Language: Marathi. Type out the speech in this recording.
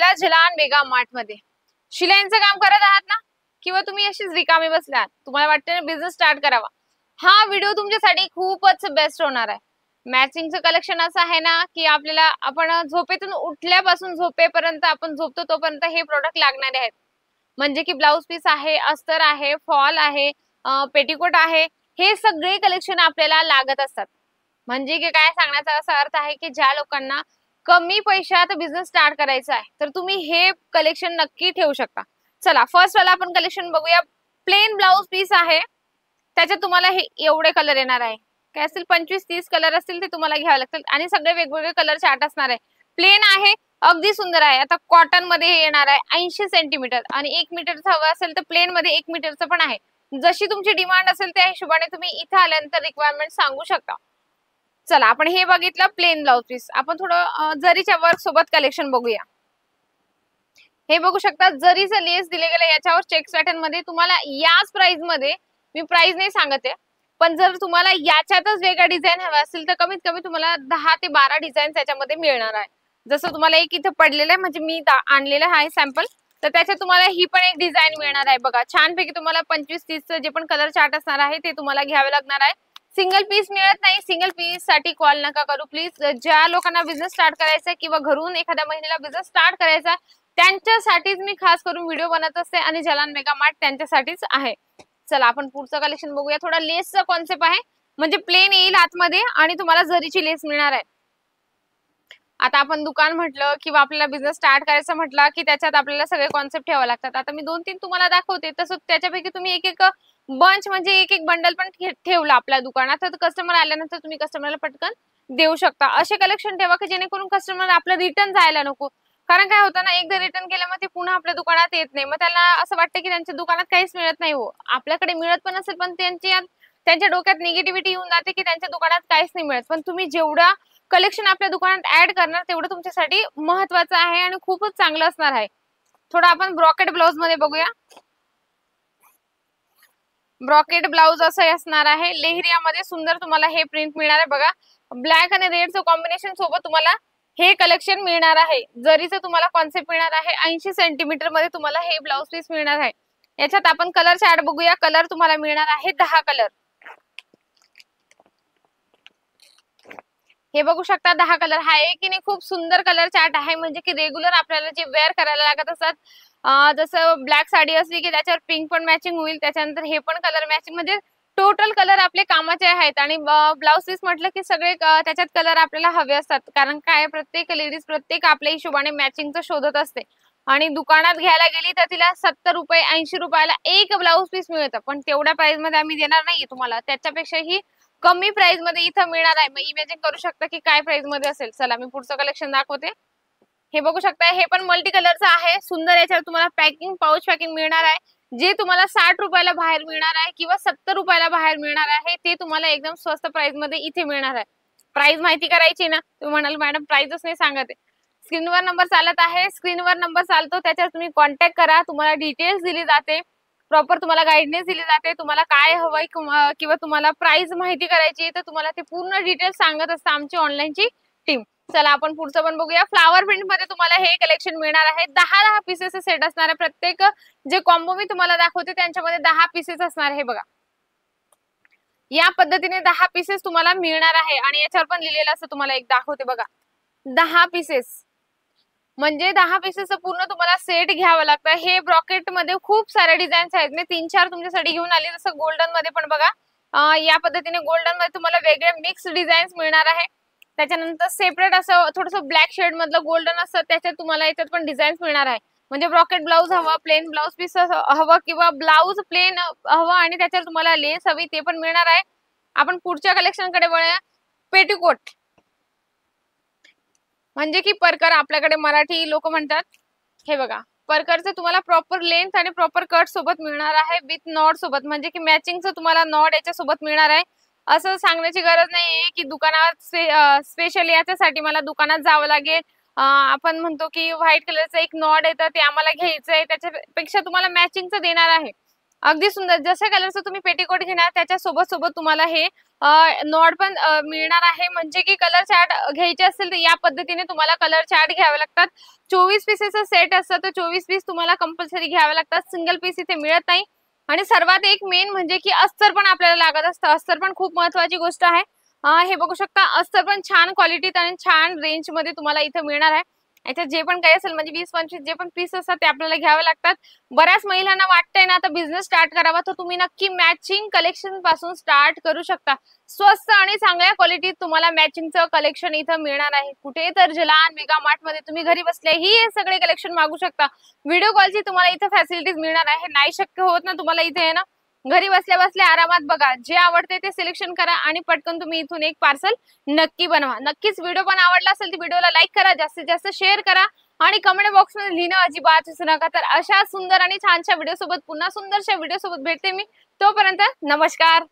आपल्या झलान मेगा मार्ट मध्ये शिलाईचं काम करत आहात ना, किंवा तुम्ही अशीच रिकामे बसले आहात, तुम्हाला वाटतं ना बिझनेस स्टार्ट करावा, हा व्हिडिओ तुमच्यासाठी खूपच बेस्ट होणार आहे। मॅचिंगचं कलेक्शन असं आहे ना की आपल्याला आपण झोपेतून उठल्यापासून झोपेपर्यंत आपण झोपतो तोपर्यंत हे प्रोडक्ट लागणारे आहेत। म्हणजे की ब्लाउज पीस आहे, अस्तर आहे, फॉल आहे, पेटीकोट आहे, हे सगळे कलेक्शन आपल्याला लागत असतात। म्हणजे की काय सांगण्याचा असा अर्थ आहे की ज्या लोकांना कमी पैशात बिझनेस स्टार्ट करायचा आहे तर तुम्ही हे कलेक्शन नक्की ठेवू शकता। चला फर्स्ट वाला आपण कलेक्शन बघूया। प्लेन ब्लाउज पीस आहे, त्याच्यात तुम्हाला हे एवढे कलर येणार आहे, काय असतील 25-30 कलर असतील ते तुम्हाला घ्यावे लागतील आणि सगळे वेगवेगळे कलर चार्ट असणार आहे। प्लेन आहे, अगदी सुंदर आहे। आता कॉटन मध्ये हे येणार आहे 80 सेंटीमीटर आणि 1 मीटरचं हवं असेल तर प्लेन मध्ये 1 मीटरचं पण आहे। जशी तुमची डिमांड असेल त्या हिशोबाने तुम्ही इथे आल्यानंतर रिक्वायरमेंट सांगू शकता। चला आपण हे बघितलं प्लेन ब्लाउज पीस, आपण थोडं जरीच्या वर्क सोबत कलेक्शन बघूया। हे बघू शकता जरीचं लेस दिले गेले, याच्यावर चेक्स पॅटर्न मध्ये तुम्हाला याच प्राइस मध्ये, मी प्राइस नाही सांगत आहे, पण जर तुम्हाला याच्यातच वेगळा डिझाइन हवा असेल तर कमीत कमी तुम्हाला 10 ते 12 डिझाइन त्याच्यामध्ये मिळणार आहे। जसं तुम्हाला एक इथे पडलेलं आहे, म्हणजे मी आणलेलं आहे सॅम्पल, तर त्याच्यात तुम्हाला ही पण एक डिझाइन मिळणार आहे बघा। छानपैकी तुम्हाला 25-30 जे पण कलर चार्ट असणार आहे ते तुम्हाला घ्यावे लागणार आहे। सिंगल पीस मिळत नाही, सिंगल पीस साठी कॉल नका करू प्लीज। ज्या लोकांना बिझनेस स्टार्ट करायचा किंवा घरून एखाद्या महिलेला बिझनेस स्टार्ट करायचा त्यांच्यासाठीच मी खास करून व्हिडिओ बनवत असते आणि झलान मेगा मार्ट त्यांच्यासाठीच आहे। चला आपण पुढचं कलेक्शन बघूया। थोडा लेसचा कॉन्सेप्ट आहे, म्हणजे प्लेन येईल आतमध्ये आणि तुम्हाला जरीची लेस मिळणार आहे। आता आपण दुकान म्हटलं किंवा आपल्याला बिझनेस स्टार्ट करायचं म्हटलं की त्याच्यात आपल्याला सगळे कॉन्सेप्ट ठेवावे लागतात। आता मी 2-3 तुम्हाला दाखवते, तसं त्याच्यापैकी तुम्ही एक एक बंच म्हणजे एक एक बंडल पण ठेवला आपल्या दुकानात तर कस्टमर आल्यानंतर तुम्ही कस्टमरला पटकन देऊ शकता। असे कलेक्शन ठेवा की जेणेकरून कस्टमर आपलं रिटर्न जायला नको, कारण काय होतं ना एकदा रिटर्न केलं मग ते पुन्हा आपल्या दुकानात येत नाही, मग त्याला असं वाटतं की त्यांच्या दुकानात काहीच मिळत नाही। हो, आपल्याकडे मिळत पण असेल पण त्यांच्या डोक्यात निगेटिव्हिटी येऊन जाते की त्यांच्या दुकानात काहीच नाही मिळत। पण तुम्ही जेवढा कलेक्शन आपल्या दुकानात ऍड करणार तेवढं तुमच्यासाठी महत्त्वाचं आहे आणि खूपच चांगलं असणार आहे। थोडं आपण ब्रॉकेट ब्लाउज मध्ये बघूया। ब्रॉकेट ब्लाउज असं असणार आहे, लेहरियामध्ये सुंदर तुम्हाला हे प्रिंट मिळणार आहे बघा। ब्लॅक आणि रेडचं कॉम्बिनेशन सोबत तुम्हाला हे कलेक्शन मिळणार आहे। जरीचं तुम्हाला कॉन्सेप्ट मिळणार आहे, 80 सेंटीमीटर मध्ये तुम्हाला हे ब्लाउज पीस मिळणार आहे। याच्यात आपण कलर चार्ट बघूया। कलर तुम्हाला मिळणार आहे 10 कलर। हे बघू शकता 10 कलर आहे की नाही, खूप सुंदर कलर चार्ट आहे। म्हणजे की रेग्युलर आपल्याला जे वेअर करायला लागत असतात, जसं ब्लॅक साडी असली की त्याच्यावर पिंक पण मॅचिंग होईल, त्याच्यानंतर हे पण कलर मॅचिंग, म्हणजे टोटल कलर आपले कामाचे आहेत। आणि ब्लाउज पीस म्हटलं की सगळे त्याच्यात कलर आपल्याला हवे असतात, कारण काय प्रत्येक लेडीज प्रत्येक आपल्या हिशोबाने मॅचिंगचं शोधत असते आणि दुकानात घ्यायला गेली तर तिला 70 रुपये 80 रुपयाला एक ब्लाउज पीस मिळतं, पण तेवढ्या प्राइस मध्ये आम्ही देणार नाहीये तुम्हाला, त्याच्यापेक्षाही कमी प्राइस मध्ये इथं मिळणार आहे। मग इमॅजिन करू शकता की काय प्राइस मध्ये असेल। चला मी पुढचं कलेक्शन दाखवते। हे बघू शकता, हे पण मल्टी कलरचं आहे सुंदर। याच्यावर तुम्हाला पॅकिंग पाऊच पॅकिंग मिळणार आहे, जे तुम्हाला 60 रुपयाला बाहेर मिळणार आहे किंवा 70 रुपयाला बाहेर मिळणार आहे, ते तुम्हाला एकदम स्वस्त प्राइस मध्ये इथे मिळणार आहे। प्राइस माहिती करायची ना, तुम्ही म्हणाल मॅडम प्राइसच नाही सांगत आहे। स्क्रीनवर नंबर चालत आहे, स्क्रीनवर नंबर चालतो, त्याच्यावर तुम्ही कॉन्टॅक्ट करा, तुम्हाला डिटेल्स दिली जाते, प्रॉपर तुम्हाला गाईडन्स दिली जाते। तुम्हाला काय हवंय किंवा तुम्हाला प्राइस माहिती करायची आहे तर तुम्हाला ते पूर्ण डिटेल्स सांगत असते आमची ऑनलाईनची टीम। चला आपण पुढचं पण बघूया। फ्लावर प्रिंट मध्ये तुम्हाला हे कलेक्शन मिळणार आहे, 10 पीसेस सेट असणार आहे। प्रत्येक जे कॉम्बो मी तुम्हाला दाखवते त्यांच्यामध्ये 10 पीसेस असणार आहे बघा। या पद्धतीने 10 पीसेस तुम्हाला मिळणार आहे आणि याच्यावर पण लिहिलेलं असं तुम्हाला एक दाखवते बघा, 10 पीसेस म्हणजे 10 पीसेस पूर्ण तुम्हाला सेट घ्यावं लागतं। हे ब्रॉकेट मध्ये खूप सारे डिझाईन्स आहेत, मी 3-4 तुमच्यासाठी घेऊन आले। जसं गोल्डन मध्ये पण बघा, या पद्धतीने गोल्डन मध्ये तुम्हाला वेगळे मिक्स डिझाईन्स मिळणार आहे। त्याच्यानंतर सेपरेट असं थोडंसं ब्लॅक शेड मधलं गोल्डन असतं, त्याच्यात तुम्हाला याच्यात पण डिझाईन्स मिळणार आहे। म्हणजे ब्रॉकेट ब्लाउज हवा, प्लेन ब्लाउज पीस हवं किंवा ब्लाउज प्लेन हवं आणि त्याच्यावर तुम्हाला लेस हवी ते पण मिळणार आहे। आपण पुढच्या कलेक्शन कडे वळूया। पेटीकोट म्हणजे की परकर, आपल्याकडे मराठी लोक म्हणतात। हे बघा परकरचं तुम्हाला प्रॉपर लेंथ आणि प्रॉपर कट सोबत मिळणार आहे, विथ नॉड सोबत, म्हणजे की मॅचिंगचं तुम्हाला नॉड याच्या सोबत मिळणार आहे। असं सांगण्याची गरज नाहीये की दुकानात स्पेशली याच्यासाठी मला दुकानात जावं लागेल। आपण म्हणतो की व्हाईट कलरचं एक नॉड येतं ते आम्हाला घ्यायचंय, त्याच्यापेक्षा तुम्हाला मॅचिंगचं देणार आहे। अगदी सुंदर. जशा कलरचं तुम्ही पेटीकोट घेणार त्याच्या सोबत सोबत तुम्हाला हे नॉड पण मिळणार आहे. म्हणजे की कलर चार्ट घ्यायचे असेल तर या पद्धतीने तुम्हाला कलर चार्ट घ्यावे लागतात. 24 पीसेसचा सेट असतं तर 24 पीस तुम्हाला कंपल्सरी घ्यावे लागतात. सिंगल पीस इथे मिळत नाही. आणि सर्वात एक मेन म्हणजे की अस्तर पण आपल्याला लागत असतं. अस्तर पण खूप महत्त्वाची गोष्ट आहे. हे बघू शकता अस्तर पण छान क्वालिटीत आणि छान रेंजमध्ये तुम्हाला इथे मिळणार आहे. याच्यात जे पण काही असेल म्हणजे 20-25 जे पण पीस असतात ते आपल्याला घ्यावे लागतात. बऱ्याच महिलांना वाटतंय ना आता बिझनेस स्टार्ट करावा, तर तुम्ही नक्की मॅचिंग कलेक्शन पासून स्टार्ट करू शकता. स्वस्त आणि चांगल्या क्वालिटीत तुम्हाला मॅचिंगचं कलेक्शन इथं मिळणार आहे. कुठे तर जलान मेगा मार्ट मध्ये तुम्ही घरी बसल्याही हे सगळे कलेक्शन मागू शकता. व्हिडिओ कॉलची तुम्हाला इथं फॅसिलिटीज मिळणार आहे. नाही शक्य होत ना तुम्हाला इथे आहे ना, घरी बसल्या बसल्या आरामात बघा. जे आवडते ते सिलेक्शन करा आणि पटकन तुम्ही इथून एक पार्सल नक्की बनवा. नक्कीच व्हिडिओ पण आवडला असेल तर व्हिडिओला लाईक करा, जास्तीत जास्त शेअर करा आणि कमेंट बॉक्स मध्ये लिहिणं अजिबात विसरू नका. तर अशा सुंदर आणि छानशा व्हिडिओ सोबत पुन्हा सुंदरशा व्हिडिओ सोबत भेटते मी. तोपर्यंत नमस्कार.